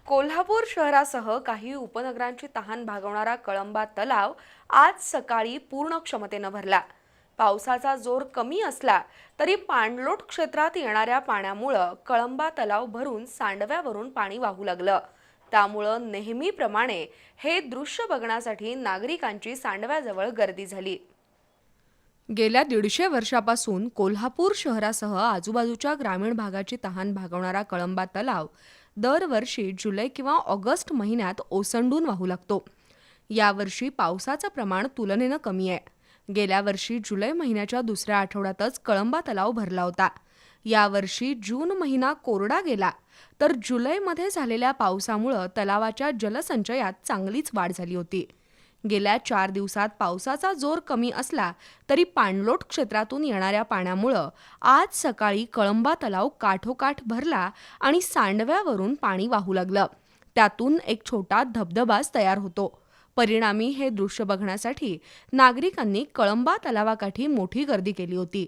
कोल्हापूर शहरासह काही उपनगरांची तहान भागवणारा कळंबा तलाव आज सकाळी पूर्ण क्षमतेनं भरला। पावसाचा जोर कमी असला तरी पाणलोट क्षेत्रात येणाऱ्या पाण्यामुळं कळंबा तलाव भरून सांडव्यावरून पाणी वाहू लागलं। त्यामुळं नेहमीप्रमाणे हे दृश्य बघण्यासाठी नागरिकांची सांडव्याजवळ गर्दी झाली। गेल्या 150 वर्षापासून कोल्हापूर शहरासह आजूबाजूच्या ग्रामीण भागाची तहान भागवणारा कळंबा तलाव दरवर्षी जुलै किंवा ऑगस्ट महिन्यात ओसंडून वाहू लागतो। यावर्षी पावसाचं प्रमाण तुलनेनं कमी आहे। गेल्या वर्षी जुलै महिन्याच्या दुसऱ्या आठवड्यातच कळंबा तलाव भरला होता। यावर्षी जून महिना कोरडा गेला तर जुलैमध्ये झालेल्या पावसामुळे तलावाच्या जलसंचयात चांगलीच वाढ झाली होती। गेल्या 4 दिवसात पावसाचा जोर कमी असला तरी पाणलोट क्षेत्रातून येणाऱ्या पाण्यामुळं आज सकाळी कळंबा तलाव काठोकाठ भरला आणि सांडव्यावरून पाणी वाहू लागलं। त्यातून एक छोटा धबधबाच तयार होतो। परिणामी हे दृश्य बघण्यासाठी नागरिकांनी कळंबा तलावाकाठी मोठी गर्दी केली होती।